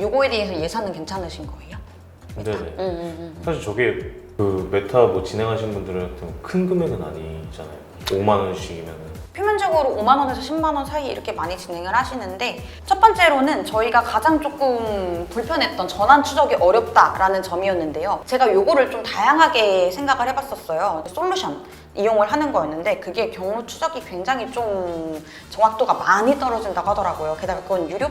요거에 대해서 예산은 괜찮으신 거예요? 네네. 사실 저게 그 메타 뭐 진행하신 분들한테 큰 금액은 아니잖아요. 5만 원씩이면. 표면적으로 5만 원에서 10만 원 사이 이렇게 많이 진행을 하시는데, 첫 번째로는 저희가 가장 조금 불편했던 전환 추적이 어렵다라는 점이었는데요. 제가 요거를 좀 다양하게 생각을 해봤었어요. 솔루션 이용을 하는 거였는데 그게 경로 추적이 굉장히 좀 정확도가 많이 떨어진다고 하더라고요. 게다가 그건 유료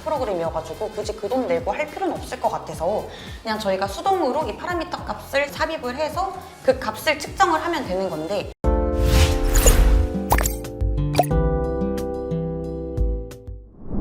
프로그램이어가지고 굳이 그 돈 내고 할 필요는 없을 것 같아서 그냥 저희가 수동으로 이 파라미터 값을 삽입을 해서 그 값을 측정을 하면 되는 건데,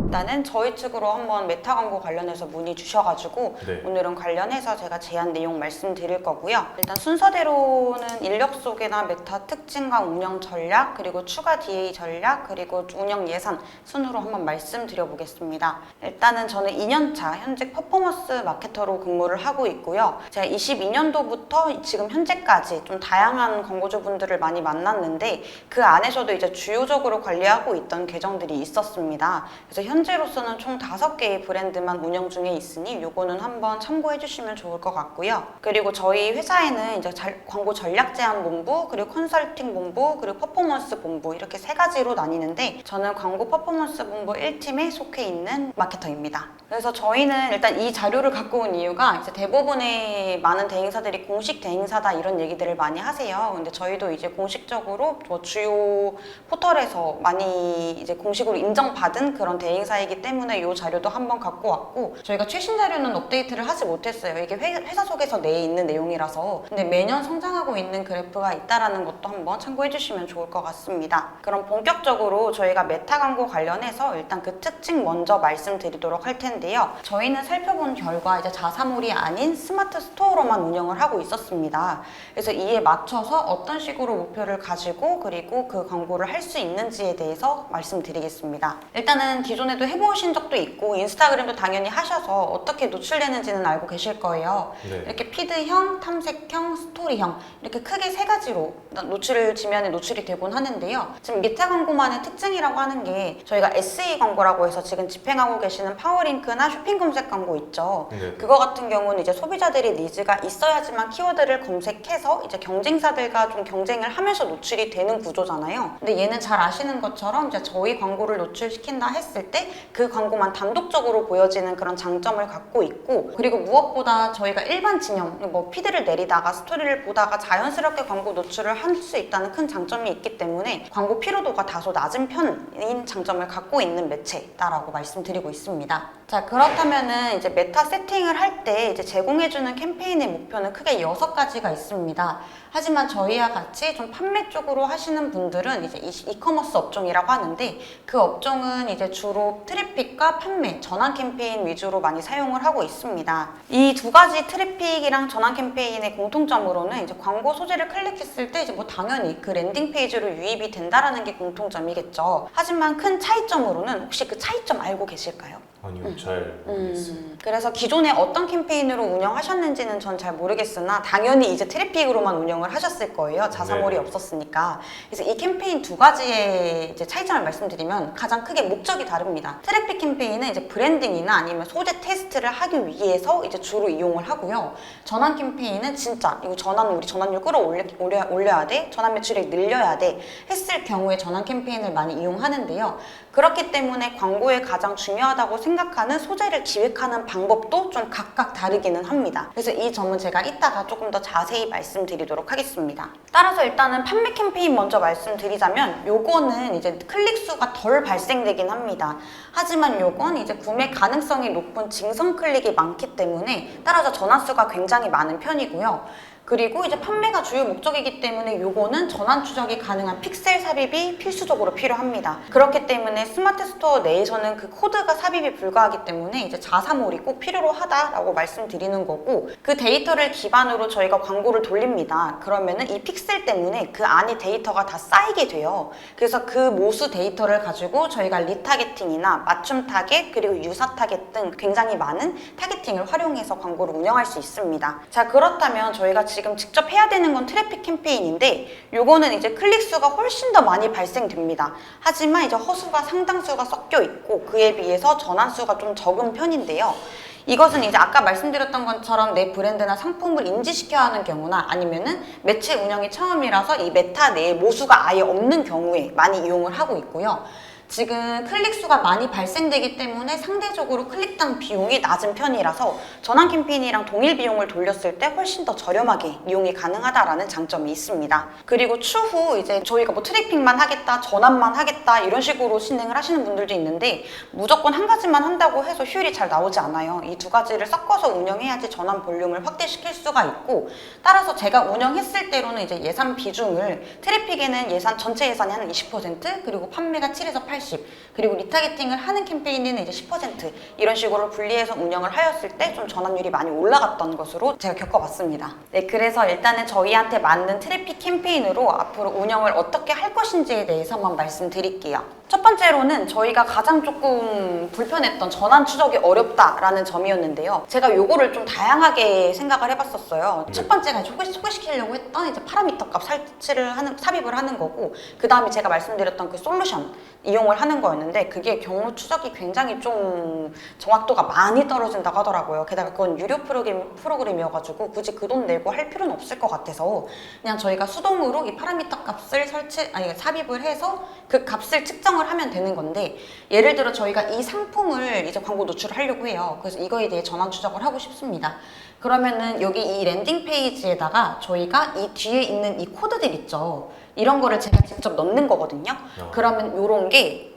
일단은 저희 측으로 한번 메타 광고 관련해서 문의 주셔가지고 네. 오늘은 관련해서 제가 제안 내용 말씀드릴 거고요. 일단 순서대로는 인력 소개나 메타 특징과 운영 전략, 그리고 추가 DA 전략, 그리고 운영 예산 순으로 한번 말씀드려 보겠습니다. 일단은 저는 2년차 현직 퍼포먼스 마케터로 근무를 하고 있고요. 제가 22년도부터 지금 현재까지 좀 다양한 광고주분들을 많이 만났는데 그 안에서도 이제 주요적으로 관리하고 있던 계정들이 있었습니다. 그래서 현재로서는 총 5개의 브랜드만 운영 중에 있으니 요거는 한번 참고해 주시면 좋을 것 같고요. 그리고 저희 회사에는 이제 광고 전략 제안 본부, 그리고 컨설팅 본부, 그리고 퍼포먼스 본부 이렇게 3가지로 나뉘는데 저는 광고 퍼포먼스 본부 1팀에 속해 있는 마케터입니다. 그래서 저희는 일단 이 자료를 갖고 온 이유가 이제 대부분의 많은 대행사들이 공식 대행사다 이런 얘기들을 많이 하세요. 근데 저희도 이제 공식적으로 뭐 주요 포털에서 많이 이제 공식으로 인정받은 그런 대행사이기 때문에 이 자료도 한번 갖고 왔고, 저희가 최신 자료는 업데이트를 하지 못했어요. 이게 회사 속에서 내에 있는 내용이라서. 근데 매년 성장하고 있는 그래프가 있다라는 것도 한번 참고해 주시면 좋을 것 같습니다. 그럼 본격적으로 저희가 메타 광고 관련해서 일단 그 특징 먼저 말씀드리도록 할 텐데요. 저희는 살펴본 결과 이제 자사몰이 아닌 스마트 스토어로만 운영을 하고 있었습니다. 그래서 이에 맞춰서 어떤 식으로 목표를 가지고 그리고 그 광고를 할 수 있는지에 대해서 말씀드리겠습니다. 일단은 기존에도 해보신 적도 있고 인스타그램도 당연히 하셔서 어떻게 노출되는지는 알고 계실 거예요. 네. 이렇게 피드형, 탐색형, 스토리형 이렇게 크게 3가지로 노출을 지면에 노출이 되곤 하는데요. 지금 메타 광고만의 특징이라고 하는 게 저희가 SE 광고라고 해서 지금 집행하고 계시는 파워링크나 쇼핑 검색 광고 있죠. 네. 그거 같은 경우는 이제 소비자들의 니즈가 있어야지만 키워드를 검색해서 이제 경쟁사들과 좀 경쟁을 하면서 노출이 되는 구조잖아요. 근데 얘는 잘 아시는 것처럼 이제 저희 광고를 노출시킨다 했을 때 그 광고만 단독적으로 보여지는 그런 장점을 갖고 있고, 그리고 무엇보다 저희가 일반 진영, 뭐 피드를 내리다가 스토리를 보다가 자연스럽게 광고 노출을 할 수 있다는 큰 장점이 있기 때문에 광고 피로도가 다소 낮은 편인 장점을 갖고 있는 매체다라고 말씀드리고 있습니다. 자, 그렇다면은 이제 메타 세팅을 할 때 이제 제공해주는 캠페인의 목표는 크게 6가지가 있습니다. 하지만 저희와 같이 좀 판매 쪽으로 하시는 분들은 이제 이커머스 업종이라고 하는데 그 업종은 이제 주로 트래픽과 판매, 전환 캠페인 위주로 많이 사용을 하고 있습니다. 이 2가지 트래픽이랑 전환 캠페인의 공통점으로는 이제 광고 소재를 클릭했을 때 이제 뭐 당연히 그 랜딩 페이지로 유입이 된다라는 게 공통점이겠죠. 하지만 큰 차이점으로는 혹시 그 차이점 알고 계실까요? 아니요, 잘 모르겠어요. 그래서 기존에 어떤 캠페인으로 운영하셨는지는 전 잘 모르겠으나 당연히 이제 트래픽으로만 운영을 하셨을 거예요. 자사몰이 네. 없었으니까. 그래서 이 캠페인 2가지의 이제 차이점을 말씀드리면 가장 크게 목적이 다릅니다. 트래픽 캠페인은 이제 브랜딩이나 아니면 소재 테스트를 하기 위해서 이제 주로 이용을 하고요. 전환 캠페인은 진짜 이거 우리 전환율 끌어올려야 돼, 전환 매출액 늘려야 돼 했을 경우에 전환 캠페인을 많이 이용하는데요. 그렇기 때문에 광고에 가장 중요하다고 생각하는 소재를 기획하는 방법도 좀 각각 다르기는 합니다. 그래서 이 점은 제가 이따가 조금 더 자세히 말씀드리도록 하겠습니다. 따라서 일단은 판매 캠페인 먼저 말씀드리자면 요거는 이제 클릭 수가 덜 발생되긴 합니다. 하지만 요건 이제 구매 가능성이 높은 직선 클릭이 많기 때문에 따라서 전환수가 굉장히 많은 편이고요. 그리고 이제 판매가 주요 목적이기 때문에 요거는 전환 추적이 가능한 픽셀 삽입이 필수적으로 필요합니다. 그렇기 때문에 스마트 스토어 내에서는 그 코드가 삽입이 불가하기 때문에 이제 자사몰이 꼭 필요로 하다라고 말씀드리는 거고, 그 데이터를 기반으로 저희가 광고를 돌립니다. 그러면은 이 픽셀 때문에 그 안에 데이터가 다 쌓이게 돼요. 그래서 그 모수 데이터를 가지고 저희가 리타겟팅이나 맞춤 타겟 그리고 유사 타겟 등 굉장히 많은 타겟팅을 활용해서 광고를 운영할 수 있습니다. 자, 그렇다면 저희가 지금 직접 해야 되는 건 트래픽 캠페인인데 요거는 이제 클릭 수가 훨씬 더 많이 발생됩니다. 하지만 이제 허수가 상당수가 섞여 있고 그에 비해서 전환 수가 좀 적은 편인데요. 이것은 이제 아까 말씀드렸던 것처럼 내 브랜드나 상품을 인지시켜야 하는 경우나 아니면은 매체 운영이 처음이라서 이 메타 내에 모수가 아예 없는 경우에 많이 이용을 하고 있고요. 지금 클릭 수가 많이 발생되기 때문에 상대적으로 클릭당 비용이 낮은 편이라서 전환 캠페인이랑 동일 비용을 돌렸을 때 훨씬 더 저렴하게 이용이 가능하다라는 장점이 있습니다. 그리고 추후 이제 저희가 뭐 트래픽만 하겠다, 전환만 하겠다 이런 식으로 진행을 하시는 분들도 있는데 무조건 한 가지만 한다고 해서 효율이 잘 나오지 않아요. 이 두 가지를 섞어서 운영해야지 전환 볼륨을 확대시킬 수가 있고 따라서 제가 운영했을 때로는 이제 예산 비중을 트래픽에는 전체 예산이 한 20% 그리고 판매가 7에서 80 그리고 리타게팅을 하는 캠페인에는 이제 10% 이런 식으로 분리해서 운영을 하였을 때 좀 전환율이 많이 올라갔던 것으로 제가 겪어봤습니다. 네, 그래서 일단은 저희한테 맞는 트래픽 캠페인으로 앞으로 운영을 어떻게 할 것인지에 대해서 한번 말씀드릴게요. 첫 번째로는 저희가 가장 조금 불편했던 전환 추적이 어렵다라는 점이었는데요. 제가 요거를 좀 다양하게 생각을 해봤었어요. 첫 번째가 소개시키려고 했던 이제 파라미터 값 삽입을 하는 거고 그 다음에 제가 말씀드렸던 그 솔루션 이용을 하는 거였는데 그게 경로 추적이 굉장히 좀 정확도가 많이 떨어진다고 하더라고요. 게다가 그건 유료 프로그램이어가지고 굳이 그 돈 내고 할 필요는 없을 것 같아서 그냥 저희가 수동으로 이 파라미터 값을 삽입을 해서 그 값을 측정을 하면 되는 건데 예를 들어 저희가 이 상품을 이제 광고 노출을 하려고 해요. 그래서 이거에 대해 전환 추적을 하고 싶습니다. 그러면은 여기 이 랜딩 페이지에다가 저희가 이 뒤에 있는 이 코드들 있죠. 이런 거를 제가 직접 넣는 거거든요. 그러면 요런 게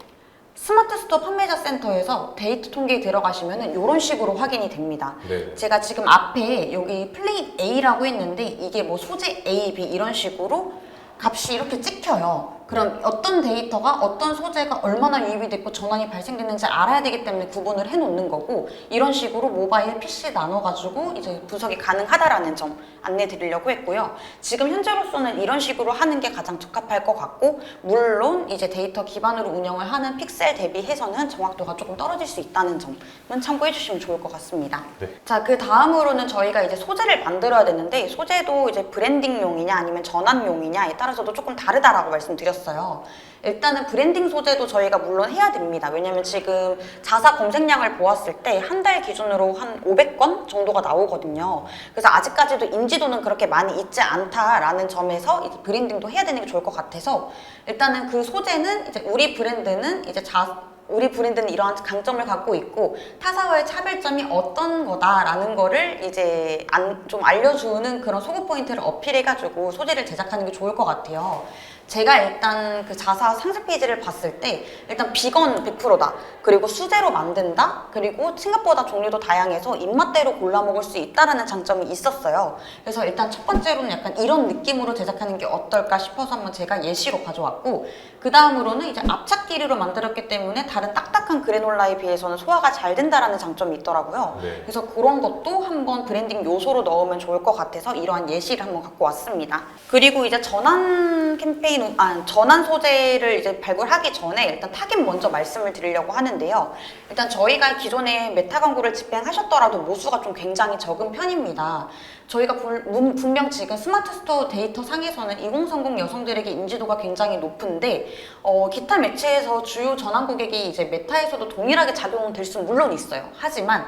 스마트 스토어 판매자 센터에서 데이터 통계에 들어가시면은 이런 식으로 확인이 됩니다. 네. 제가 지금 앞에 여기 플레인 A라고 했는데 이게 뭐 소재 A, B 이런 식으로 값이 이렇게 찍혀요. 그럼 어떤 데이터가 어떤 소재가 얼마나 유입이 됐고 전환이 발생됐는지 알아야 되기 때문에 구분을 해놓는 거고 이런 식으로 모바일, PC 나눠가지고 이제 분석이 가능하다라는 점 안내 드리려고 했고요. 지금 현재로서는 이런 식으로 하는 게 가장 적합할 것 같고 물론 이제 데이터 기반으로 운영을 하는 픽셀 대비해서는 정확도가 조금 떨어질 수 있다는 점은 참고해 주시면 좋을 것 같습니다. 네. 자, 그 다음으로는 저희가 이제 소재를 만들어야 되는데 소재도 이제 브랜딩용이냐 아니면 전환용이냐에 따라서도 조금 다르다라고 말씀드렸어요. 일단은 브랜딩 소재도 저희가 물론 해야 됩니다. 왜냐면 지금 자사 검색량을 보았을 때 한 달 기준으로 한 500건 정도가 나오거든요. 그래서 아직까지도 인지도는 그렇게 많이 있지 않다라는 점에서 이제 브랜딩도 해야 되는 게 좋을 것 같아서 일단은 그 소재는 이제 우리 브랜드는 이러한 강점을 갖고 있고 타사와의 차별점이 어떤 거다라는 거를 이제 좀 알려주는 그런 소구 포인트를 어필해가지고 소재를 제작하는 게 좋을 것 같아요. 제가 일단 그 자사 상세 페이지를 봤을 때 일단 비건 100%다. 그리고 수제로 만든다. 그리고 생각보다 종류도 다양해서 입맛대로 골라 먹을 수 있다라는 장점이 있었어요. 그래서 일단 첫 번째로는 약간 이런 느낌으로 제작하는 게 어떨까 싶어서 한번 제가 예시로 가져왔고 그 다음으로는 이제 압착기류로 만들었기 때문에 다른 딱딱한 그래놀라에 비해서는 소화가 잘 된다라는 장점이 있더라고요. 네. 그래서 그런 것도 한번 브랜딩 요소로 넣으면 좋을 것 같아서 이러한 예시를 한번 갖고 왔습니다. 그리고 이제 전환 전환 소재를 이제 발굴하기 전에 일단 타겟 먼저 말씀을 드리려고 하는데요. 일단 저희가 기존에 메타 광고를 집행하셨더라도 모수가 좀 굉장히 적은 편입니다. 저희가 분명 지금 스마트 스토어 데이터 상에서는 2030 여성들에게 인지도가 굉장히 높은데 기타 매체에서 주요 전환 고객이 이제 메타에서도 동일하게 작용될 수는 물론 있어요. 하지만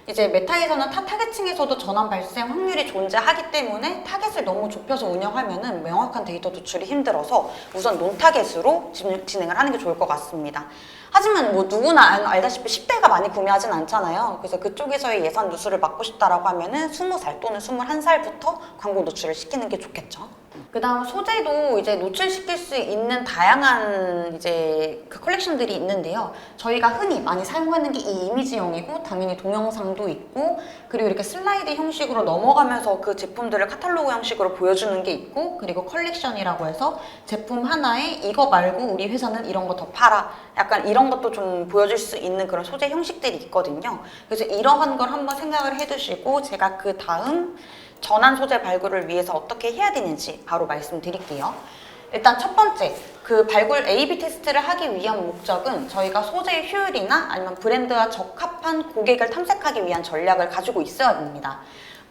이제 메타에서는 타겟층에서도 전환 발생 확률이 존재하기 때문에 타겟을 너무 좁혀서 운영하면은 명확한 데이터 도출이 힘들어서 우선 논타겟으로 진행을 하는 게 좋을 것 같습니다. 하지만 뭐 누구나 알다시피 10대가 많이 구매하진 않잖아요. 그래서 그쪽에서의 예산 누수를 막고 싶다라고 하면은 20살 또는 21살부터 광고 노출을 시키는 게 좋겠죠. 그 다음 소재도 이제 노출시킬 수 있는 다양한 이제 그 컬렉션들이 있는데요. 저희가 흔히 많이 사용하는 게 이 이미지형이고 당연히 동영상도 있고 그리고 이렇게 슬라이드 형식으로 넘어가면서 그 제품들을 카탈로그 형식으로 보여주는 게 있고 그리고 컬렉션이라고 해서 제품 하나에 이거 말고 우리 회사는 이런 거 더 팔아 약간 이런 것도 좀 보여줄 수 있는 그런 소재 형식들이 있거든요. 그래서 이러한 걸 한번 생각을 해두시고 제가 그 다음 전환 소재 발굴을 위해서 어떻게 해야 되는지 바로 말씀드릴게요. 일단 첫 번째, 그 발굴 A/B 테스트를 하기 위한 목적은 저희가 소재의 효율이나 아니면 브랜드와 적합한 고객을 탐색하기 위한 전략을 가지고 있어야 됩니다.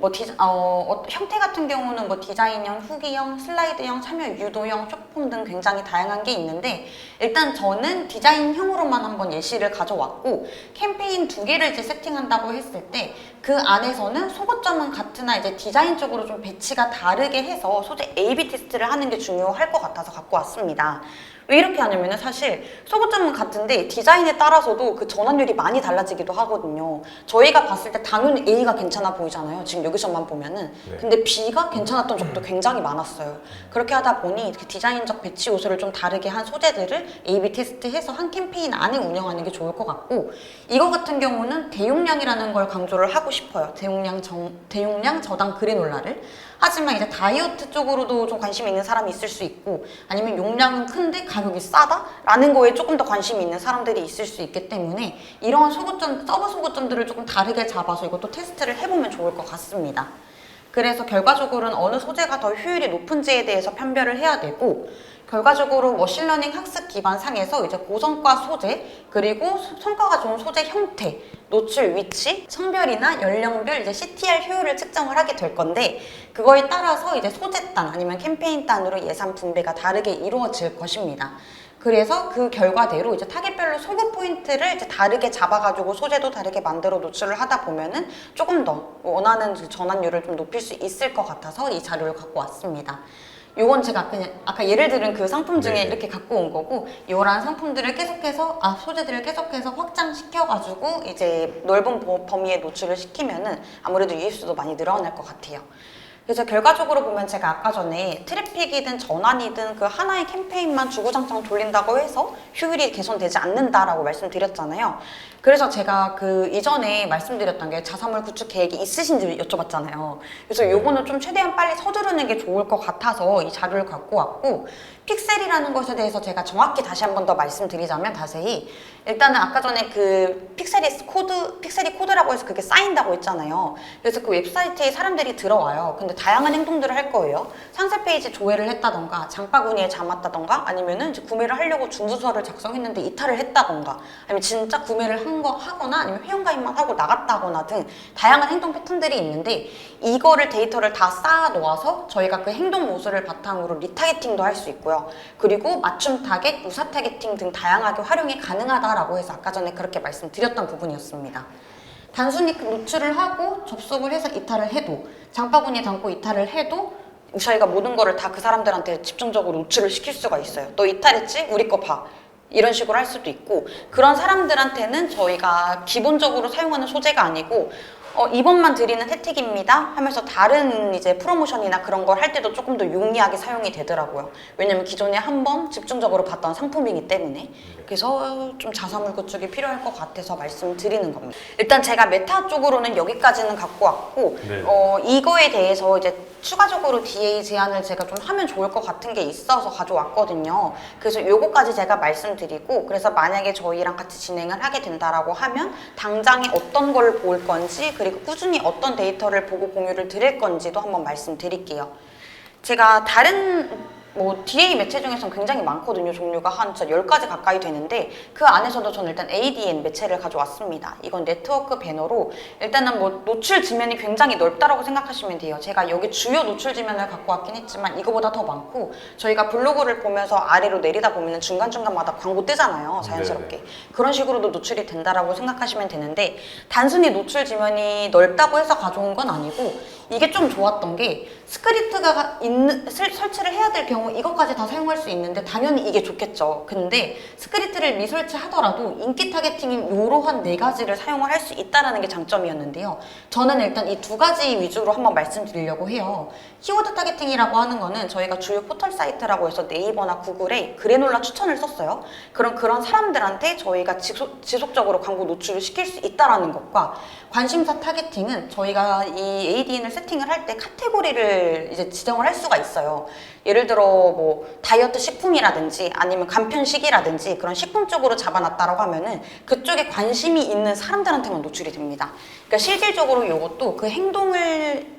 형태 같은 경우는 뭐 디자인형, 후기형, 슬라이드형, 참여 유도형, 쇼폼 등 굉장히 다양한 게 있는데 일단 저는 디자인형으로만 한번 예시를 가져왔고 캠페인 2개를 이제 세팅한다고 했을 때 그 안에서는 속옷점은 같으나 이제 디자인적으로 좀 배치가 다르게 해서 소재 A/B 테스트를 하는 게 중요할 것 같아서 갖고 왔습니다. 왜 이렇게 하냐면은 사실 속옷점은 같은데 디자인에 따라서도 그 전환율이 많이 달라지기도 하거든요. 저희가 봤을 때 당연히 A가 괜찮아 보이잖아요. 지금 여기서만 보면은. 근데 B가 괜찮았던 적도 굉장히 많았어요. 그렇게 하다 보니 그 디자인적 배치 요소를 좀 다르게 한 소재들을 A/B 테스트해서 한 캠페인 안에 운영하는 게 좋을 것 같고 이거 같은 경우는 대용량이라는 걸 강조를 하고 싶어요. 대용량 저당 그래놀라를. 하지만 이제 다이어트 쪽으로도 좀 관심이 있는 사람이 있을 수 있고 아니면 용량은 큰데 가격이 싸다? 라는 거에 조금 더 관심이 있는 사람들이 있을 수 있기 때문에 이러한 서브 소고점들을 조금 다르게 잡아서 이것도 테스트를 해보면 좋을 것 같습니다. 그래서 결과적으로는 어느 소재가 더 효율이 높은지에 대해서 판별을 해야 되고 결과적으로 머신러닝 학습 기반 상에서 이제 고성과 소재 그리고 성과가 좋은 소재 형태, 노출 위치, 성별이나 연령별 이제 CTR 효율을 측정을 하게 될 건데 그거에 따라서 이제 소재단 아니면 캠페인단으로 예산 분배가 다르게 이루어질 것입니다. 그래서 그 결과대로 이제 타겟별로 소구 포인트를 이제 다르게 잡아가지고 소재도 다르게 만들어 노출을 하다 보면은 조금 더 원하는 전환율을 좀 높일 수 있을 것 같아서 이 자료를 갖고 왔습니다. 요건 제가 그냥 아까 예를 들은 그 상품 중에 이렇게 갖고 온 거고 이러한 상품들을 계속해서 소재들을 계속해서 확장시켜가지고 이제 넓은 범위에 노출을 시키면은 아무래도 유입수도 많이 늘어날 것 같아요. 그래서 결과적으로 보면 제가 아까 전에 트래픽이든 전환이든 그 하나의 캠페인만 주구장창 돌린다고 해서 효율이 개선되지 않는다라고 말씀드렸잖아요. 그래서 제가 그 이전에 말씀드렸던 게 자사몰 구축 계획이 있으신지 여쭤봤잖아요. 그래서 요거는 좀 최대한 빨리 서두르는 게 좋을 것 같아서 이 자료를 갖고 왔고 픽셀이라는 것에 대해서 제가 정확히 다시 한 번 더 말씀드리자면 자세히 일단은 아까 전에 그 픽셀이 코드라고 해서 그게 쌓인다고 했잖아요. 그래서 그 웹사이트에 사람들이 들어와요. 근데 다양한 행동들을 할 거예요. 상세 페이지 조회를 했다던가 장바구니에 담았다던가 아니면은 이제 구매를 하려고 준수서를 작성했는데 이탈을 했다던가 아니면 진짜 구매를 하거나 아니면 회원가입만 하고 나갔다거나 등 다양한 행동 패턴들이 있는데 이거를 데이터를 다 쌓아 놓아서 저희가 그 행동 모습을 바탕으로 리타겟팅도 할 수 있고요. 그리고 맞춤 타겟, 유사 타겟팅 등 다양하게 활용이 가능하다라고 해서 아까 전에 그렇게 말씀드렸던 부분이었습니다. 단순히 노출을 하고 접속을 해서 이탈을 해도 장바구니에 담고 이탈을 해도 저희가 모든 거를 다 그 사람들한테 집중적으로 노출을 시킬 수가 있어요. 너 이탈했지? 우리 거 봐. 이런 식으로 할 수도 있고 그런 사람들한테는 저희가 기본적으로 사용하는 소재가 아니고 이번만 드리는 혜택입니다 하면서 다른 이제 프로모션이나 그런 걸 할 때도 조금 더 용이하게 사용이 되더라고요. 왜냐면 기존에 한번 집중적으로 봤던 상품이기 때문에 그래서 좀 자사몰 구축이 필요할 것 같아서 말씀드리는 겁니다. 일단 제가 메타 쪽으로는 여기까지는 갖고 왔고 이거에 대해서 이제 추가적으로 DA 제안을 제가 좀 하면 좋을 것 같은 게 있어서 가져왔거든요. 그래서 요거까지 제가 말씀드리고 그래서 만약에 저희랑 같이 진행을 하게 된다라고 하면 당장에 어떤 걸 볼 건지 그리고 꾸준히 어떤 데이터를 보고 공유를 드릴 건지도 한번 말씀드릴게요. 제가 다른 DA 매체 중에서는 굉장히 많거든요. 종류가 한 10가지 가까이 되는데 그 안에서도 저는 일단 ADN 매체를 가져왔습니다. 이건 네트워크 배너로 일단은 노출 지면이 굉장히 넓다라고 생각하시면 돼요. 제가 여기 주요 노출 지면을 갖고 왔긴 했지만 이거보다 더 많고 저희가 블로그를 보면서 아래로 내리다 보면 중간중간마다 광고 뜨잖아요. 자연스럽게. 그런 식으로도 노출이 된다라고 생각하시면 되는데 단순히 노출 지면이 넓다고 해서 가져온 건 아니고 이게 좀 좋았던 게 스크립트가 설치를 해야 될 경우 이것까지 다 사용할 수 있는데 당연히 이게 좋겠죠. 근데 스크립트를 미설치하더라도 인기 타겟팅인 이러한 4가지를 사용을 할 수 있다는 게 장점이었는데요. 저는 일단 이 2가지 위주로 한번 말씀드리려고 해요. 키워드 타겟팅이라고 하는 거는 저희가 주요 포털 사이트라고 해서 네이버나 구글에 그래놀라 추천을 썼어요. 그런 사람들한테 저희가 지속적으로 광고 노출을 시킬 수 있다는 것과 관심사 타겟팅은 저희가 이 ADN을 세팅을 할 때 카테고리를 이제 지정을 할 수가 있어요. 예를 들어 다이어트 식품이라든지 아니면 간편식이라든지 그런 식품 쪽으로 잡아놨다라고 하면은 그쪽에 관심이 있는 사람들한테만 노출이 됩니다. 그러니까 실질적으로 이것도 그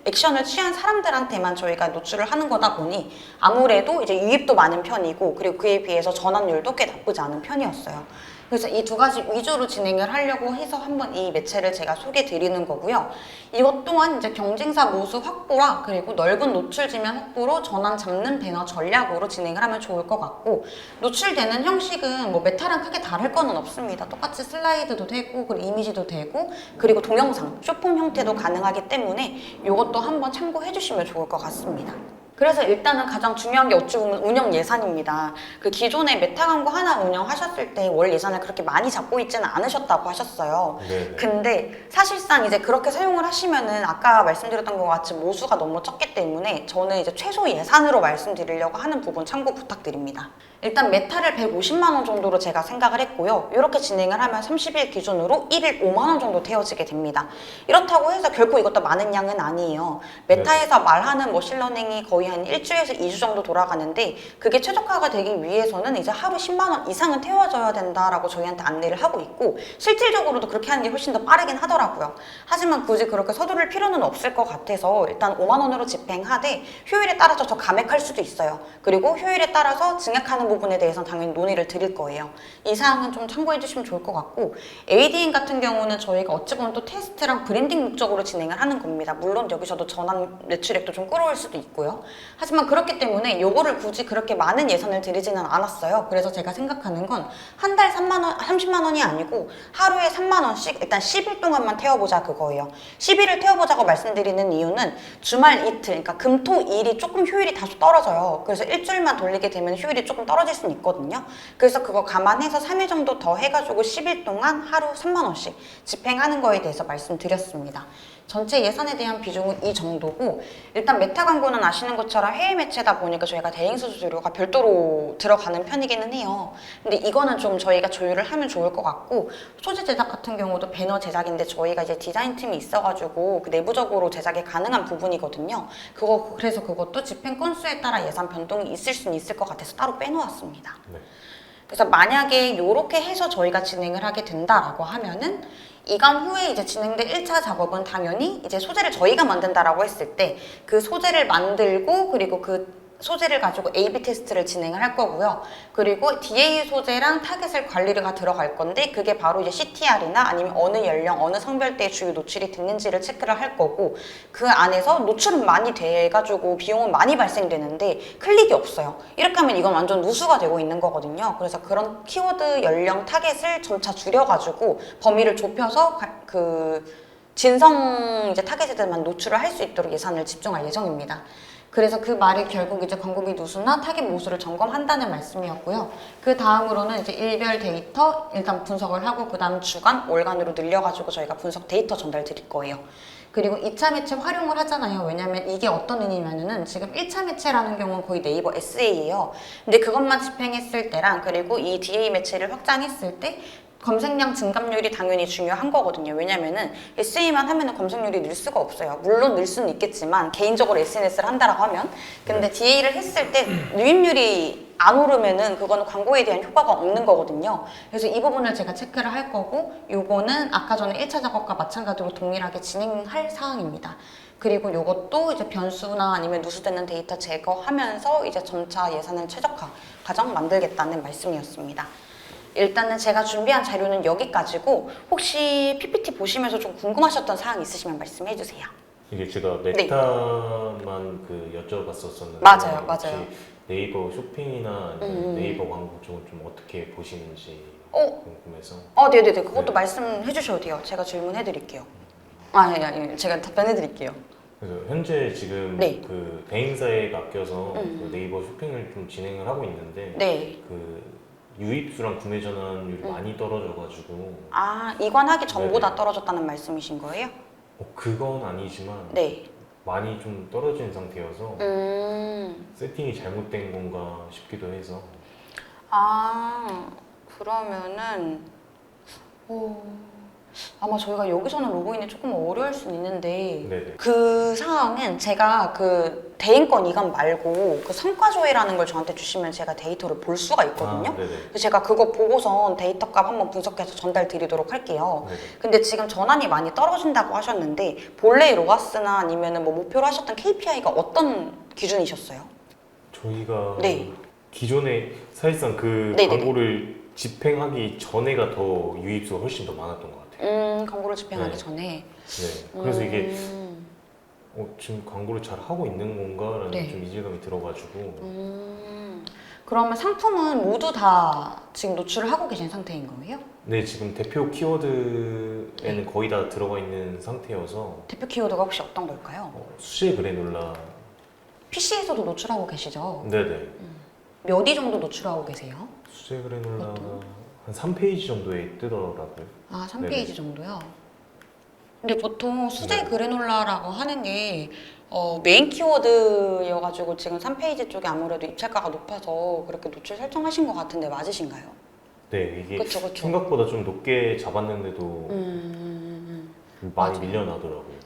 액션을 취한 사람들한테만 저희가 노출을 하는 거다 보니 아무래도 이제 유입도 많은 편이고 그리고 그에 비해서 전환율도 꽤 나쁘지 않은 편이었어요. 그래서 이 두 가지 위주로 진행을 하려고 해서 한번 이 매체를 제가 소개해 드리는 거고요. 이것 또한 이제 경쟁사 모수 확보라 그리고 넓은 노출 지면 확보로 전환 잡는 배너 전략으로 진행을 하면 좋을 것 같고, 노출되는 형식은 뭐 메타랑 크게 다를 거는 없습니다. 똑같이 슬라이드도 되고 그리고 이미지도 되고 그리고 동영상, 숏폼 형태도 가능하기 때문에 이것도 한번 참고해 주시면 좋을 것 같습니다. 그래서 일단은 가장 중요한 게 어찌 보면 운영 예산입니다. 그 기존에 메타 광고 하나 운영하셨을 때 월 예산을 그렇게 많이 잡고 있지는 않으셨다고 하셨어요. 네네. 근데 사실상 이제 그렇게 사용을 하시면은 아까 말씀드렸던 것 같이 모수가 너무 적기 때문에 저는 이제 최소 예산으로 말씀드리려고 하는 부분 참고 부탁드립니다. 일단 메타를 150만 원 정도로 제가 생각을 했고요. 이렇게 진행을 하면 30일 기준으로 1일 5만 원 정도 태워지게 됩니다. 이렇다고 해서 결코 이것도 많은 양은 아니에요. 메타에서 말하는 머신러닝이 거의 한 일주에서 2주 정도 돌아가는데, 그게 최적화가 되기 위해서는 이제 하루 10만 원 이상은 태워져야 된다라고 저희한테 안내를 하고 있고, 실질적으로도 그렇게 하는 게 훨씬 더 빠르긴 하더라고요. 하지만 굳이 그렇게 서두를 필요는 없을 것 같아서 일단 5만 원으로 집행하되 효율에 따라서 더 감액할 수도 있어요. 그리고 효율에 따라서 증액하는 부분에 대해서는 당연히 논의를 드릴 거예요. 이 사항은 좀 참고해 주시면 좋을 것 같고, ADN 같은 경우는 저희가 어찌 보면 또 테스트랑 브랜딩 목적으로 진행을 하는 겁니다. 물론 여기서도 전환 매출액도 좀 끌어올 수도 있고요. 하지만 그렇기 때문에 요거를 굳이 그렇게 많은 예산을 들이지는 않았어요. 그래서 제가 생각하는 건 한 달 3만 원, 30만 원이 아니고 하루에 3만 원씩 일단 10일 동안만 태워보자 그거예요. 10일을 태워보자고 말씀드리는 이유는 주말 이틀, 그러니까 금, 토, 일이 조금 효율이 다소 떨어져요. 그래서 일주일만 돌리게 되면 효율이 조금 떨어질 수는 있거든요. 그래서 그거 감안해서 3일 정도 더 해가지고 10일 동안 하루 3만 원씩 집행하는 거에 대해서 말씀드렸습니다. 전체 예산에 대한 비중은 이 정도고, 일단 메타 광고는 아시는 것처럼 해외 매체다 보니까 저희가 대행 수수료가 별도로 들어가는 편이기는 해요. 근데 이거는 좀 저희가 조율을 하면 좋을 것 같고, 소재 제작 같은 경우도 배너 제작인데 저희가 이제 디자인 팀이 있어가지고 그 내부적으로 제작이 가능한 부분이거든요. 그래서 그것도 집행 건수에 따라 예산 변동이 있을 수는 있을 것 같아서 따로 빼놓았습니다. 네. 그래서 만약에 이렇게 해서 저희가 진행을 하게 된다라고 하면은, 이간 후에 이제 진행된 1차 작업은 당연히 이제 소재를 저희가 만든다라고 했을 때 그 소재를 만들고 그리고 그 소재를 가지고 A/B 테스트를 진행을 할 거고요. 그리고 DA 소재랑 타겟을 관리가 들어갈 건데, 그게 바로 이제 CTR이나 아니면 어느 연령, 어느 성별대에 주요 노출이 됐는지를 체크를 할 거고, 그 안에서 노출은 많이 돼가지고 비용은 많이 발생되는데 클릭이 없어요. 이렇게 하면 이건 완전 누수가 되고 있는 거거든요. 그래서 그런 키워드 연령 타겟을 점차 줄여가지고 범위를 좁혀서 진성 이제 타겟에만 노출을 할 수 있도록 예산을 집중할 예정입니다. 그래서 그 말이 결국 이제 광고비 누수나 타겟 모수를 점검한다는 말씀이었고요. 그 다음으로는 이제 일별 데이터 일단 분석을 하고, 그 다음 주간, 월간으로 늘려가지고 저희가 분석 데이터 전달 드릴 거예요. 그리고 2차 매체 활용을 하잖아요. 왜냐면 이게 어떤 의미냐면은 지금 1차 매체라는 경우는 거의 네이버 SA예요. 근데 그것만 집행했을 때랑 그리고 이 DA 매체를 확장했을 때 검색량 증감률이 당연히 중요한 거거든요. 왜냐면은 SE만 하면은 검색률이 늘 수가 없어요. 물론 늘 수는 있겠지만 개인적으로 SNS를 한다라고 하면, 근데 DA를 했을 때 유입률이 안 오르면은 그거는 광고에 대한 효과가 없는 거거든요. 그래서 이 부분을 제가 체크를 할 거고, 요거는 아까 전에 1차 작업과 마찬가지로 동일하게 진행할 사항입니다. 그리고 요것도 이제 변수나 아니면 누수되는 데이터 제거하면서 이제 점차 예산을 최적화 과정 만들겠다는 말씀이었습니다. 일단은 제가 준비한 자료는 여기까지고, 혹시 PPT 보시면서 좀 궁금하셨던 사항 있으시면 말씀해 주세요. 이게 제가 메타만 그 여쭤봤었었는데, 맞아요. 혹시 네이버 쇼핑이나 아니면 네이버 광고 쪽은 좀 어떻게 보시는지 궁금해서. 네네네. 그것도 네. 말씀해 주셔도 돼요. 제가 질문해 드릴게요. 제가 답변해 드릴게요. 그래서 현재 지금 네. 그 대행사에 맡겨서 그 네이버 쇼핑을 좀 진행을 하고 있는데, 네. 그 유입수랑 구매 전환율이 많이 떨어져가지고. 이관하기 전보다 네네. 떨어졌다는 말씀이신 거예요? 그건 아니지만 네. 많이 좀 떨어진 상태여서 세팅이 잘못된 건가 싶기도 해서. 그러면은 아마 저희가 여기서는 로그인이 조금 어려울 수는 있는데, 네네. 그 상황은 제가 그 대행권 이관 말고 그 성과 조회라는 걸 저한테 주시면 제가 데이터를 볼 수가 있거든요. 네네. 그래서 제가 그거 보고선 데이터 값 한번 분석해서 전달 드리도록 할게요. 네네. 근데 지금 전환이 많이 떨어진다고 하셨는데, 본래 로아스나 아니면 뭐 목표로 하셨던 KPI가 어떤 기준이셨어요? 저희가 네. 기존에 사실상 그 네네네. 광고를 집행하기 전에가 더 유입수가 훨씬 더 많았던 것 같아요. 광고를 집행하기 네. 전에. 네. 그래서 이게 지금 광고를 잘 하고 있는 건가라는 네. 좀 이질감이 들어가지고 그러면 상품은 모두 다 지금 노출을 하고 계신 상태인 거예요? 네, 지금 대표 키워드에는 거의 다 들어가 있는 상태여서 대표 키워드가 혹시 어떤 걸까요? 수제 그래놀라. PC에서도 노출하고 계시죠? 네네. 몇 위 정도 노출하고 계세요? 수제 그래놀라가 보통? 한 3페이지 정도에 뜨더라고요. 아, 네네. 3페이지 정도요? 근데 보통 수제 네. 그래놀라라고 하는 게 메인 키워드여가지고 지금 3페이지 쪽에 아무래도 입찰가가 높아서 그렇게 노출 설정하신 것 같은데 맞으신가요? 네, 이게 그쵸. 생각보다 좀 높게 잡았는데도 많이 맞아요. 밀려나더라고요.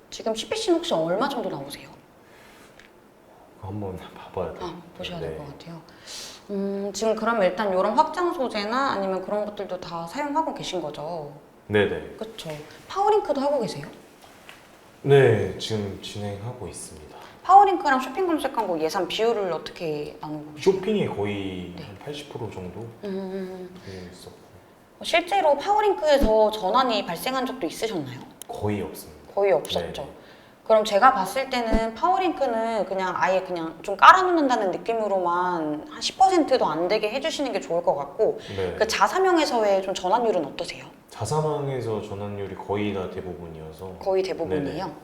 지금 CPC는 혹시 얼마 정도 나오세요? 한번 봐봐야 돼요. 보셔야 네. 될 것 같아요. 지금 그러면 일단 이런 확장 소재나 아니면 그런 것들도 다 사용하고 계신 거죠? 네네. 그쵸. 파워링크도 하고 계세요? 네, 지금 진행하고 있습니다. 파워링크랑 쇼핑 검색 광고 예산 비율을 어떻게 나누고 계세요? 쇼핑이 거의 네. 한 80% 정도 있었고 실제로 파워링크에서 전환이 발생한 적도 있으셨나요? 거의 없습니다. 거의 없었죠. 네. 그럼 제가 봤을 때는 파워링크는 그냥 아예 그냥 좀 깔아놓는다는 느낌으로만 한 10%도 안 되게 해주시는 게 좋을 것 같고 네. 그 자사명에서의 좀 전환율은 어떠세요? 자사망에서 전환율이 거의 다 대부분이어서 거의 대부분이요?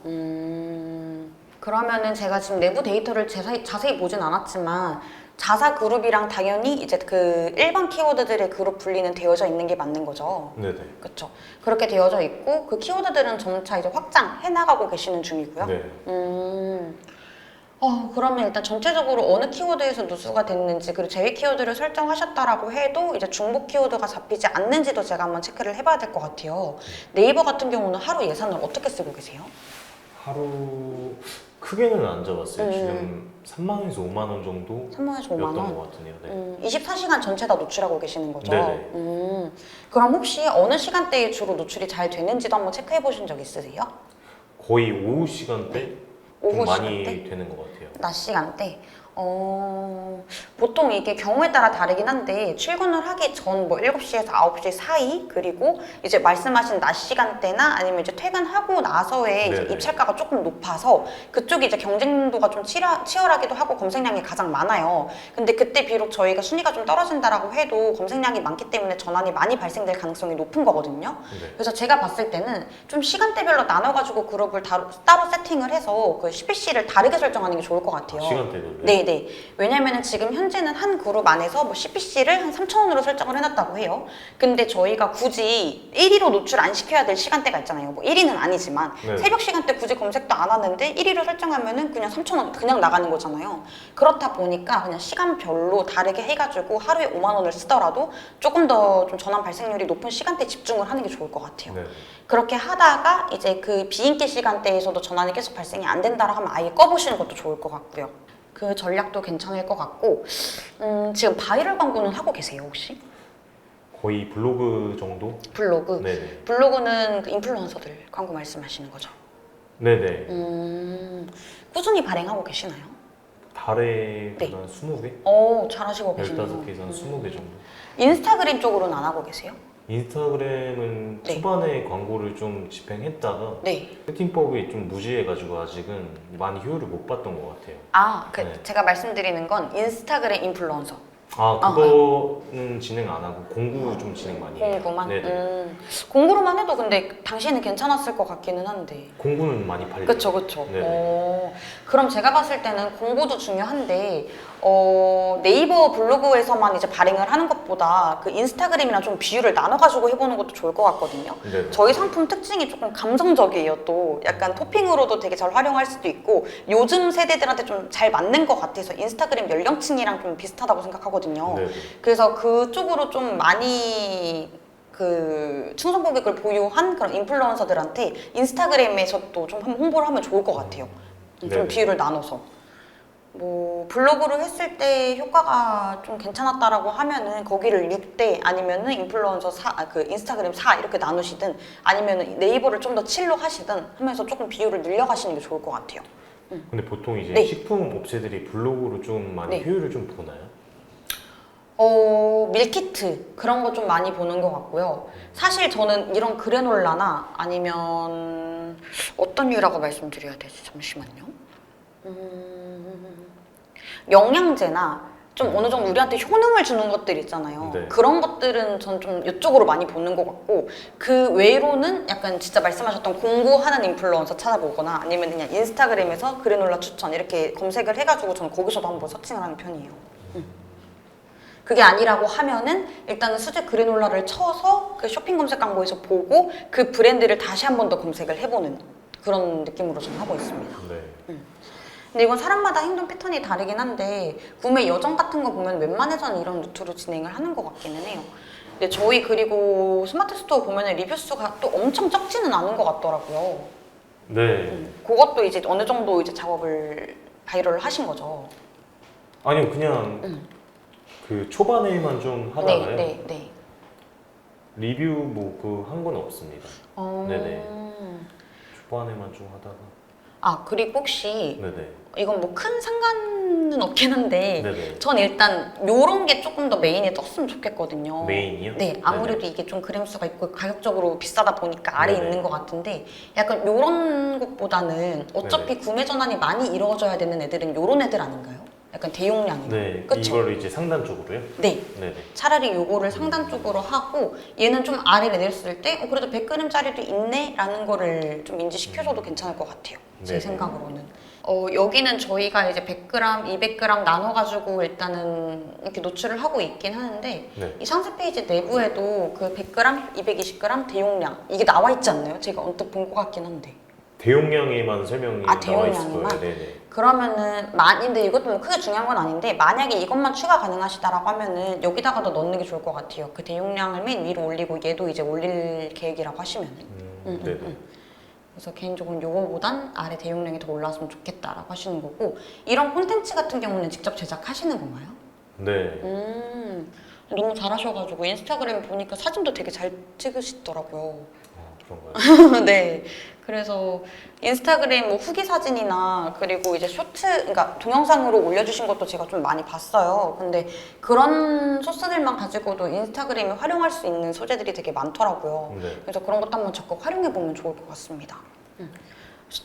그러면은 제가 지금 내부 데이터를 자세히 보진 않았지만 자사 그룹이랑 당연히 이제 그 일반 키워드들의 그룹 분리는 되어져 있는 게 맞는 거죠. 네네. 그렇죠. 그렇게 되어져 있고 그 키워드들은 점차 이제 확장해 나가고 계시는 중이고요. 네. 그러면 일단 전체적으로 어느 키워드에서 누수가 됐는지 그리고 제외 키워드를 설정하셨다라고 해도 이제 중복 키워드가 잡히지 않는지도 제가 한번 체크를 해봐야 될 것 같아요. 네이버 같은 경우는 하루 예산을 어떻게 쓰고 계세요? 하루 크게는 안 잡았어요. 지금 3만 원에서 5만 원 정도 3만원에서 5만 였던 원. 것 같으네요. 네. 24시간 전체 다 노출하고 계시는 거죠? 네네. 그럼 혹시 어느 시간대에 주로 노출이 잘 되는지도 한번 체크해 보신 적 있으세요? 거의 오후 시간대 좀 오후 많이 시간대? 되는 것 같아요. 낮 시간대? 보통 이게 경우에 따라 다르긴 한데 출근을 하기 전 뭐 7시에서 9시 사이 그리고 이제 말씀하신 낮 시간대나 아니면 이제 퇴근하고 나서의 이제 네네. 입찰가가 조금 높아서 그쪽이 이제 경쟁도가 좀 치열하기도 하고 검색량이 가장 많아요. 근데 그때 비록 저희가 순위가 좀 떨어진다라고 해도 검색량이 많기 때문에 전환이 많이 발생될 가능성이 높은 거거든요. 네. 그래서 제가 봤을 때는 좀 시간대별로 나눠가지고 그룹을 따로 세팅을 해서 그 CPC를 다르게 설정하는 게 좋을 것 같아요. 시간대별로요? 네네. 왜냐면은 지금 현재는 한 그룹 안에서 뭐 CPC를 한 3,000원으로 설정을 해놨다고 해요. 근데 저희가 굳이 1위로 노출 안 시켜야 될 시간대가 있잖아요. 뭐 1위는 아니지만 네. 새벽 시간대 굳이 검색도 안 하는데 1위로 설정하면은 그냥 3,000원 그냥 나가는 거잖아요. 그렇다 보니까 그냥 시간별로 다르게 해가지고 하루에 5만 원을 쓰더라도 조금 더 좀 전환 발생률이 높은 시간대에 집중을 하는 게 좋을 것 같아요. 네. 그렇게 하다가 이제 그 비인기 시간대에서도 전환이 계속 발생이 안 된다고 하면 아예 꺼보시는 것도 좋을 것 같고요. 그 전략도 괜찮을 것 같고 지금 바이럴 광고는 하고 계세요 혹시? 거의 블로그 정도? 블로그? 네네. 블로그는 그 인플루언서들 광고 말씀하시는 거죠? 네네. 꾸준히 발행하고 계시나요? 달에 네. 한 20개? 잘하시고 계시네요. 15개에서 한 20개 정도. 인스타그램 쪽으로는 안 하고 계세요? 인스타그램은 네. 초반에 광고를 좀 집행했다가 네. 세팅법이 좀 무지해가지고 아직은 많이 효율을 못 봤던 것 같아요. 그 네. 제가 말씀드리는 건 인스타그램 인플루언서. 그거는 진행 안 하고 공구 좀 진행 많이 해요. 공구만? 네네. 공구로만 해도 근데 당시에는 괜찮았을 것 같기는 한데. 공구는 많이 팔리죠. 그쵸. 네네. 그럼 제가 봤을 때는 공고도 중요한데 네이버 블로그에서만 이제 발행을 하는 것보다 그 인스타그램이랑 좀 비율을 나눠가지고 해보는 것도 좋을 것 같거든요. 네네. 저희 상품 특징이 조금 감성적이에요. 또 약간 토핑으로도 되게 잘 활용할 수도 있고 요즘 세대들한테 좀 잘 맞는 것 같아서 인스타그램 연령층이랑 좀 비슷하다고 생각하거든요. 네네. 그래서 그쪽으로 좀 많이 그 충성 고객을 보유한 그런 인플루언서들한테 인스타그램에서 또 좀 한번 홍보를 하면 좋을 것 같아요. 좀 네네. 비율을 나눠서. 뭐 블로그를 했을 때 효과가 좀 괜찮았다라고 하면은 거기를 6대 아니면은 인플루언서 4, 그 인스타그램 4 이렇게 나누시든 아니면은 네이버를 좀 더 7로 하시든 하면서 조금 비율을 늘려가시는 게 좋을 것 같아요. 근데 보통 이제 네. 식품 업체들이 블로그로 좀 많이 네. 효율을 좀 보나요? 밀키트 그런 거 좀 많이 보는 것 같고요. 사실 저는 이런 그래놀라나 아니면 어떤 류라고 말씀드려야 되지? 잠시만요. 영양제나 좀 어느 정도 우리한테 효능을 주는 것들 있잖아요. 네. 그런 것들은 전 좀 이쪽으로 많이 보는 것 같고 그 외로는 약간 진짜 말씀하셨던 공부하는 인플루언서 찾아보거나 아니면 그냥 인스타그램에서 그래놀라 추천 이렇게 검색을 해가지고 저는 거기서도 한번 서칭을 하는 편이에요. 그게 아니라고 하면은 일단은 수제 그래놀라를 쳐서 그 쇼핑 검색 광고에서 보고 그 브랜드를 다시 한 번 더 검색을 해보는 그런 느낌으로 저는 하고 있습니다. 네. 근데 이건 사람마다 행동 패턴이 다르긴 한데 구매 여정 같은 거 보면 웬만해서는 이런 루트로 진행을 하는 것 같기는 해요. 근데 저희 그리고 스마트 스토어 보면 리뷰 수가 또 엄청 적지는 않은 것 같더라고요. 네. 그것도 이제 어느 정도 이제 작업을 바이럴을 하신 거죠. 아니요, 그냥 그 초반에만 좀 하다가요. 네. 리뷰 뭐 그 한 건 없습니다. 네네. 초반에만 좀 하다가. 아, 그리고 혹시 네네. 이건 뭐 큰 상관은 없긴 한데 네네. 전 일단 요런 게 조금 더 메인에 떴으면 좋겠거든요. 메인이요? 네, 아무래도 네네. 이게 좀 그램 수가 있고 가격적으로 비싸다 보니까 아래에 네네. 있는 것 같은데 약간 요런 것보다는 어차피 구매 전환이 많이 이루어져야 되는 애들은 요런 애들 아닌가요? 약간 대용량이. 네. 그쵸? 이거를 이제 상단 쪽으로요? 네. 네네. 차라리 요거를 상단 쪽으로 하고 얘는 좀 아래를 내렸을 때 그래도 100g짜리도 있네? 라는 거를 좀 인지시켜줘도 괜찮을 것 같아요. 제 네네. 생각으로는. 여기는 저희가 이제 100g, 200g 나눠가지고 일단은 이렇게 노출을 하고 있긴 하는데 네. 이 상세 페이지 내부에도 그 100g, 220g 대용량 이게 나와 있지 않나요? 제가 언뜻 본 것 같긴 한데. 대용량에만 설명이 아, 나와 있을 대용량에만? 거예요. 네네. 그러면은 근데 이것도 뭐 크게 중요한 건 아닌데 만약에 이것만 추가 가능하시다라고 하면은 여기다가 더 넣는 게 좋을 것 같아요. 그 대용량을 맨 위로 올리고 얘도 이제 올릴 계획이라고 하시면은. 네네. 그래서 개인적으로 요거보단 아래 대용량이 더 올라왔으면 좋겠다라고 하시는 거고 이런 콘텐츠 같은 경우는 직접 제작하시는 건가요? 네. 너무 잘하셔가지고 인스타그램 보니까 사진도 되게 잘 찍으시더라고요. 그런가요? 네. 그래서 인스타그램 뭐 후기 사진이나 그리고 이제 쇼트, 그러니까 동영상으로 올려주신 것도 제가 좀 많이 봤어요. 근데 그런 소스들만 가지고도 인스타그램에 활용할 수 있는 소재들이 되게 많더라고요. 네. 그래서 그런 것도 한번 적극 활용해보면 좋을 것 같습니다.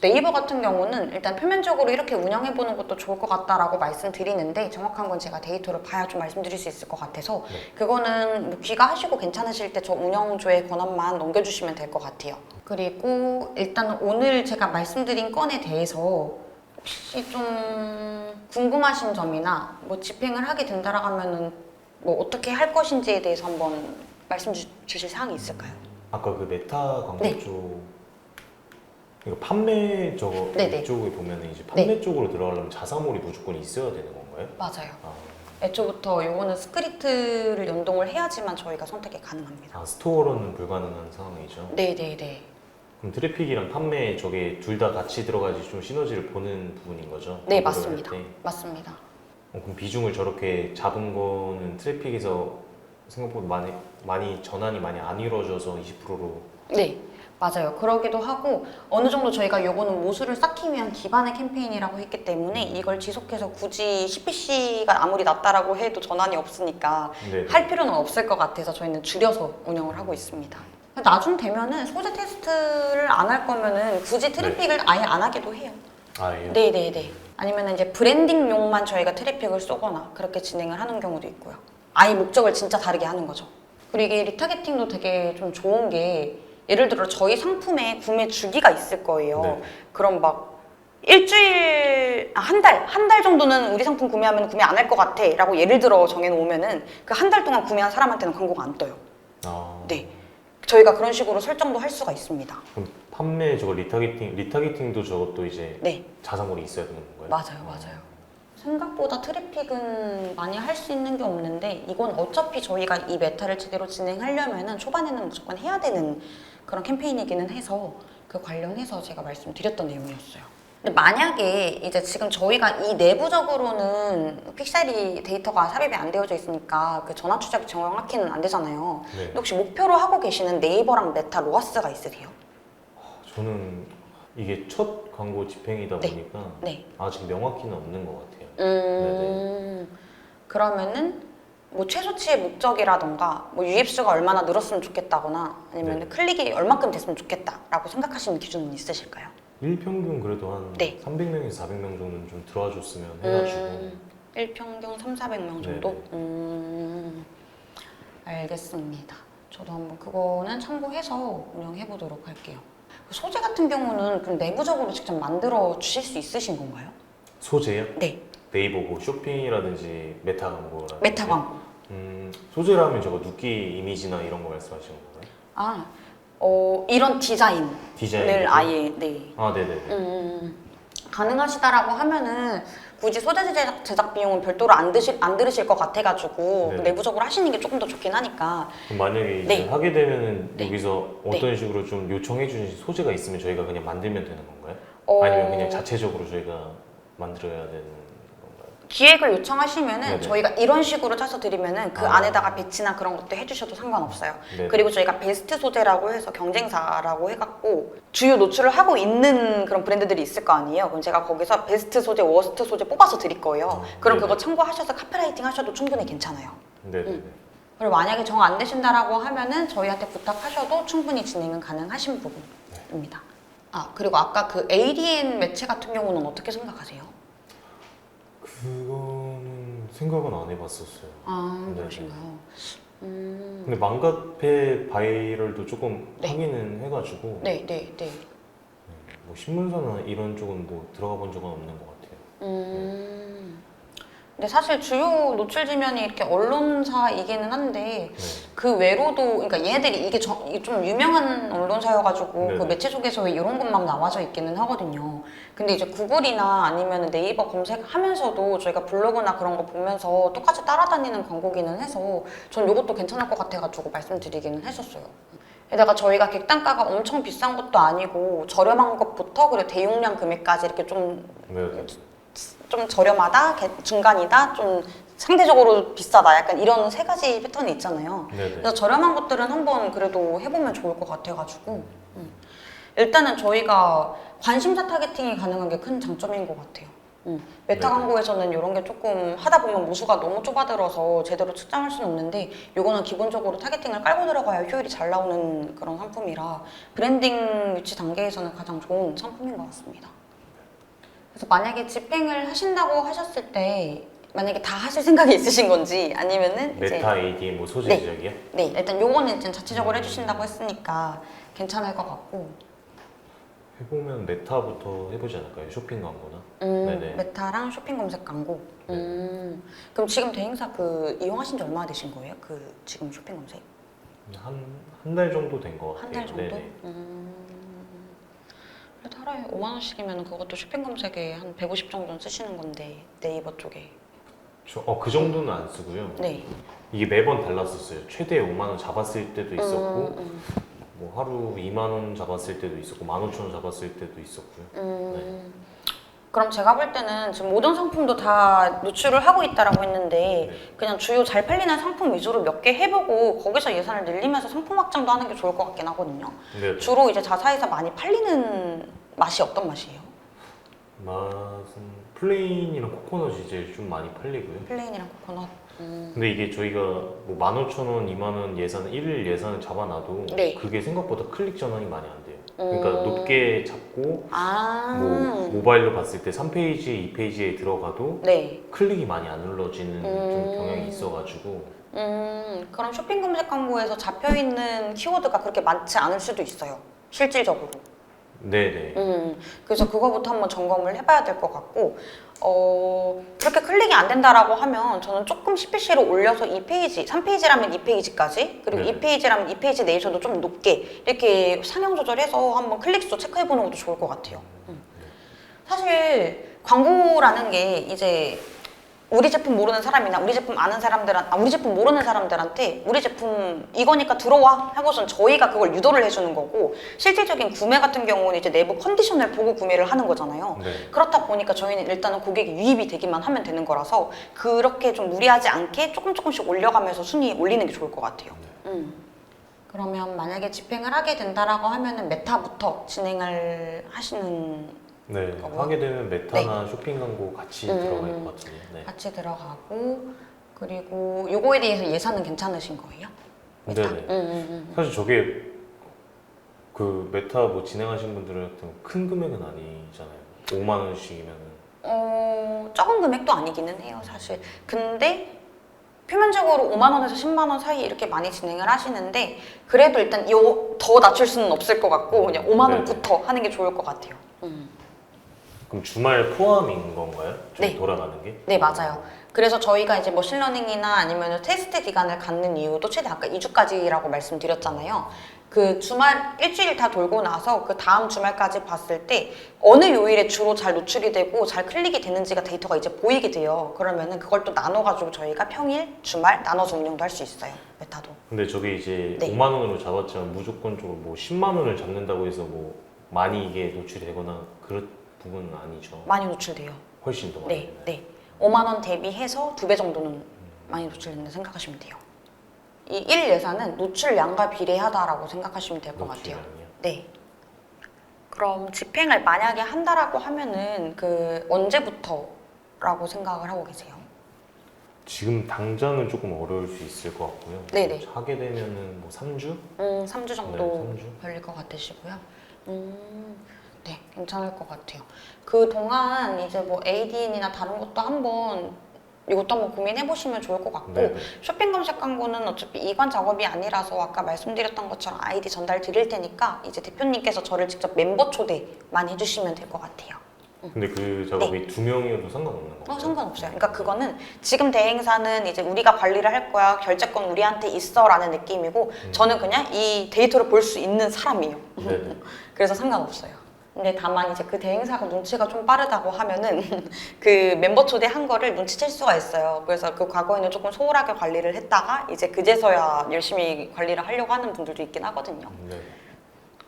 네이버 같은 경우는 일단 표면적으로 이렇게 운영해보는 것도 좋을 것 같다라고 말씀드리는데 정확한 건 제가 데이터를 봐야 좀 말씀드릴 수 있을 것 같아서 그거는 뭐 귀가하시고 괜찮으실 때 저 운영조의 권한만 넘겨주시면 될 것 같아요. 그리고 일단 오늘 제가 말씀드린 건에 대해서 혹시 좀 궁금하신 점이나 뭐 집행을 하게 된다라고 하면은 뭐 어떻게 할 것인지에 대해서 한번 말씀 주실 사항이 있을까요? 아까 그 메타 광고 네. 쪽 이거 판매 네네. 이쪽에 보면은 이제 판매 쪽으로 들어가려면 자사몰이 무조건 있어야 되는 건가요? 맞아요. 아, 애초부터 요거는 스크립트를 연동을 해야지만 저희가 선택이 가능합니다. 스토어로는 불가능한 상황이죠. 네네네. 그럼 트래픽이랑 판매 저게 둘 다 같이 들어가지 좀 시너지를 보는 부분인 거죠? 네, 광고를 맞습니다. 할 때. 맞습니다. 그럼 비중을 저렇게 잡은 거는 트래픽에서 생각보다 많이 전환이 많이 안 이루어져서 20%로 네, 맞아요. 그러기도 하고 어느 정도 저희가 요거는 모수를 쌓기 위한 기반의 캠페인이라고 했기 때문에 이걸 지속해서 굳이 CPC가 아무리 낮다라고 해도 전환이 없으니까 네. 할 필요는 없을 것 같아서 저희는 줄여서 운영을 하고 있습니다. 나중 되면은 소재 테스트를 안 할 거면은 굳이 트래픽을 아예 안 하기도 해요. 아, 예. 네네네. 아니면 이제 브랜딩용만 저희가 트래픽을 쏘거나 그렇게 진행을 하는 경우도 있고요. 아예 목적을 진짜 다르게 하는 거죠. 그리고 이게 리타게팅도 되게 좀 좋은 게 예를 들어 저희 상품에 구매 주기가 있을 거예요. 네. 그럼 막 일주일, 한 달 정도는 우리 상품 구매하면 구매 안 할 것 같아 라고 예를 들어 정해놓으면은 그 한 달 동안 구매한 사람한테는 광고가 안 떠요. 아, 네. 저희가 그런 식으로 설정도 할 수가 있습니다. 그럼 판매 저거 리타게팅도 저것도 이제 네. 자사몰이 있어야 되는 건가요? 맞아요. 생각보다 트래픽은 많이 할 수 있는 게 없는데 이건 어차피 저희가 이 메타를 제대로 진행하려면은 초반에는 무조건 해야 되는 그런 캠페인이기는 해서 그 관련해서 제가 말씀드렸던 내용이었어요. 근데 만약에 이제 지금 저희가 이 내부적으로는 픽셀이 데이터가 삽입이 안 되어져 있으니까 그 전화 추적이 정확히는 안 되잖아요. 네. 근데 혹시 목표로 하고 계시는 네이버랑 메타 로아스가 있으세요? 저는 이게 첫 광고 집행이다 네. 보니까 네. 아직 명확히는 없는 것 같아요. 그러면은 뭐 최소치의 목적이라던가 뭐 유입수가 얼마나 늘었으면 좋겠다거나 아니면 네. 클릭이 얼마큼 됐으면 좋겠다라고 생각하시는 기준은 있으실까요? 일평균 그래도 한 네. 300명에서 400명 정도는 좀 들어와 줬으면 해가지고 1평균 3,400명 정도? 네네. 알겠습니다. 저도 한번 그거는 참고해서 운영해 보도록 할게요. 그 소재 같은 경우는 그럼 내부적으로 직접 만들어 주실 수 있으신 건가요? 소재요? 네, 네이버 뭐 쇼핑이라든지 메타 광고라든지 메타 광고. 소재라면 저거 눕기 이미지나 이런 거 말씀하시는 건가요? 아, 이런 디자인을 디자인 아예 네. 아 네네네. 가능하시다라고 하면은 굳이 소재 제작 비용은 별도로 안 들으실 것 같아가지고 네네. 내부적으로 하시는 게 조금 더 좋긴 하니까. 그럼 만약에 이제 네. 하게 되면은 네. 여기서 네. 어떤 식으로 좀 요청해 주신 소재가 있으면 저희가 그냥 만들면 되는 건가요? 어, 아니면 그냥 자체적으로 저희가 만들어야 되는 건가요? 기획을 요청하시면은 네네. 저희가 이런 식으로 짜서 드리면은 그 아. 안에다가 배치나 그런 것도 해주셔도 상관없어요. 네네. 그리고 저희가 베스트 소재라고 해서 경쟁사라고 해갖고 주요 노출을 하고 있는 그런 브랜드들이 있을 거 아니에요. 그럼 제가 거기서 베스트 소재, 워스트 소재 뽑아서 드릴 거예요. 그럼 네네. 그거 참고하셔서 카피라이팅 하셔도 충분히 괜찮아요. 네네네. 그리고 만약에 정 안 되신다라고 하면은 저희한테 부탁하셔도 충분히 진행은 가능하신 부분입니다. 아, 그리고 아까 그 ADN 매체 같은 경우는 어떻게 생각하세요? 그거는 생각은 안 해봤었어요. 아, 네네. 그러신가요? 근데 맘카페 바이럴도 조금 네. 하기는 해가지고 네, 네, 네. 뭐 신문사나 이런 쪽은 뭐 들어가 본 적은 없는 것 같아요. 근데 사실 주요 노출 지면이 이렇게 언론사이기는 한데 네. 그 외로도 그러니까 얘네들이 이게 좀 유명한 언론사여가지고 네네. 그 매체 속에서 왜 이런 것만 나와져 있기는 하거든요. 근데 이제 구글이나 아니면 네이버 검색하면서도 저희가 블로그나 그런 거 보면서 똑같이 따라다니는 광고기는 해서 전 이것도 괜찮을 것 같아가지고 말씀드리기는 했었어요. 게다가 저희가 객단가가 엄청 비싼 것도 아니고 저렴한 것부터 그리고 대용량 금액까지 이렇게 좀 저렴하다, 중간이다, 좀 상대적으로 비싸다 약간 이런 세 가지 패턴이 있잖아요. 네네. 그래서 저렴한 것들은 한번 그래도 해보면 좋을 것 같아가지고 일단은 저희가 관심사 타겟팅이 가능한 게 큰 장점인 것 같아요. 메타 네네. 광고에서는 이런 게 조금 하다 보면 모수가 너무 좁아들어서 제대로 측정할 수는 없는데 이거는 기본적으로 타겟팅을 깔고 들어가야 효율이 잘 나오는 그런 상품이라 브랜딩 유치 단계에서는 가장 좋은 상품인 것 같습니다. 그래서 만약에 집행을 하신다고 하셨을 때 만약에 다 하실 생각이 있으신 건지 아니면은 이제 메타 AD 뭐 소재 네. 지적이요? 네 일단 요거는 이제 자체적으로 해주신다고 했으니까 괜찮을 것 같고 해보면 메타부터 해보지 않을까요? 쇼핑 광고나. 네네. 메타랑 쇼핑 검색 광고. 네. 그럼 지금 대행사 그 이용하신 지 얼마나 되신 거예요? 그 지금 쇼핑 검색 한 달 정도 된 것 같아요. 한 달 정도? 네네. 그래도 하루에 5만 원씩이면 그것도 쇼핑 검색에 한 150 정도는 쓰시는 건데 네이버 쪽에. 그 정도는 안 쓰고요. 네. 이게 매번 달랐었어요. 최대 5만 원 잡았을 때도 있었고, 뭐 하루 2만 원 잡았을 때도 있었고, 15,000원 잡았을 때도 있었고요. 네. 그럼 제가 볼 때는 지금 모든 상품도 다 노출을 하고 있다라고 했는데 네. 그냥 주요 잘 팔리는 상품 위주로 몇 개 해보고 거기서 예산을 늘리면서 상품 확장도 하는 게 좋을 것 같긴 하거든요. 네. 주로 이제 자사에서 많이 팔리는 맛이 어떤 맛이에요? 맛은 플레인이랑 코코넛이 이제 좀 많이 팔리고요. 플레인이랑 코코넛. 근데 이게 저희가 뭐 15,000원, 2만 원 예산, 1일 예산을 잡아놔도 네. 그게 생각보다 클릭 전환이 많이 안 돼요. 그러니까 높게 잡고 아. 뭐 모바일로 봤을 때 3페이지, 2페이지에 들어가도 네. 클릭이 많이 안 눌러지는 좀 경향이 있어가지고 그럼 쇼핑 검색 광고에서 잡혀 있는 키워드가 그렇게 많지 않을 수도 있어요. 실질적으로. 네네. 그래서 그거부터 한번 점검을 해봐야 될 것 같고, 그렇게 클릭이 안 된다라고 하면 저는 조금 CPC를 올려서 2페이지, 3페이지라면 2페이지까지, 그리고 네. 2페이지라면 2페이지 내에서도 좀 높게 이렇게 상향 조절해서 한번 클릭수 체크해보는 것도 좋을 것 같아요. 사실 광고라는 게 이제 우리 제품 모르는 사람이나 우리 제품 아는 우리 제품 모르는 사람들한테 우리 제품 이거니까 들어와 하고선 저희가 그걸 유도를 해주는 거고 실질적인 구매 같은 경우는 이제 내부 컨디션을 보고 구매를 하는 거잖아요. 네. 그렇다 보니까 저희는 일단은 고객이 유입이 되기만 하면 되는 거라서 그렇게 좀 무리하지 않게 조금씩 올려가면서 순위 올리는 게 좋을 것 같아요. 그러면 만약에 집행을 하게 된다라고 하면은 메타부터 진행을 하시는 네. 하게 되면 메타나 쇼핑 광고 같이 들어갈 것 같은데요. 네. 같이 들어가고 그리고 요거에 대해서 예산은 괜찮으신 거예요? 메타? 네네. 사실 저게 그 메타 뭐 진행하신 분들한테 큰 금액은 아니잖아요. 5만 원씩이면은. 적은 금액도 아니기는 해요, 사실. 근데 표면적으로 5만 원에서 10만 원 사이 이렇게 많이 진행을 하시는데 그래도 일단 더 낮출 수는 없을 것 같고 그냥 5만 원부터 하는 게 좋을 것 같아요. 그럼 주말 포함인 건가요? 저희 네. 돌아가는 게? 네, 맞아요. 그래서 저희가 이제 머신러닝이나 아니면 테스트 기간을 갖는 이유도 최대 아까 2주까지라고 말씀드렸잖아요. 그 주말 일주일 다 돌고 나서 그 다음 주말까지 봤을 때 어느 요일에 주로 잘 노출이 되고 잘 클릭이 되는지가 데이터가 이제 보이게 돼요. 그러면은 그걸 또 나눠가지고 저희가 평일, 주말 나눠서 운영도 할 수 있어요. 메타도. 근데 저게 이제 네. 5만 원으로 잡았지만 무조건적으로 뭐 10만 원을 잡는다고 해서 뭐 많이 이게 노출이 되거나 그런 부분은 아니죠. 많이 노출돼요. 훨씬 더 많이. 네, 네. 5만 원 대비해서 2배 정도는 많이 노출된다 생각하시면 돼요. 이 1 예산은 노출량과 비례하다라고 생각하시면 될 것 같아요. 노출량이요? 네. 그럼 집행을 만약에 한다라고 하면은 그 언제부터라고 생각을 하고 계세요? 지금 당장은 조금 어려울 수 있을 것 같고요. 네네. 하게 되면은 뭐 3주? 3주 정도 네, 3주. 걸릴 것 같으시고요. 네, 괜찮을 것 같아요. 그 동안 이제 뭐 ADN이나 다른 것도 이것도 한번 고민해 보시면 좋을 것 같고 네네. 쇼핑 검색 광고는 어차피 이관 작업이 아니라서 아까 말씀드렸던 것처럼 아이디 전달 드릴 테니까 이제 대표님께서 저를 직접 멤버 초대만 해주시면 될 것 같아요. 근데 그 작업이 2명이어도 상관없는 건가요? 상관없어요. 그러니까 그거는 지금 대행사는 이제 우리가 관리를 할 거야. 결제권 우리한테 있어라는 느낌이고 저는 그냥 이 데이터를 볼 수 있는 사람이에요. 네네. 그래서 상관없어요. 근데 다만 이제 그 대행사가 눈치가 좀 빠르다고 하면은 그 멤버 초대한 거를 눈치챌 수가 있어요. 그래서 그 과거에는 조금 소홀하게 관리를 했다가 이제 그제서야 열심히 관리를 하려고 하는 분들도 있긴 하거든요. 네.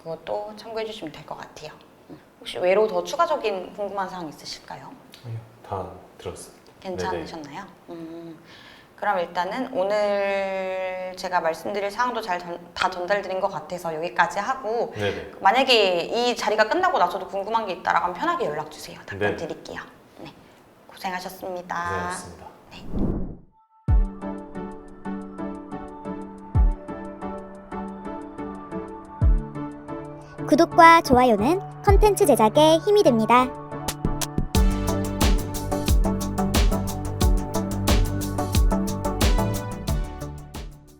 그것도 참고해 주시면 될 것 같아요. 혹시 외로 더 추가적인 궁금한 사항 있으실까요? 아니요, 다 들었습니다. 괜찮으셨나요? 그럼 일단은 오늘 제가 말씀드릴 사항도 다 전달드린 것 같아서 여기까지 하고 네네. 만약에 이 자리가 끝나고 나서도 궁금한 게 있다라면 편하게 연락 주세요. 답변 네. 드릴게요. 네, 고생하셨습니다. 고생하셨습니다. 네. 구독과 좋아요는 컨텐츠 제작에 힘이 됩니다.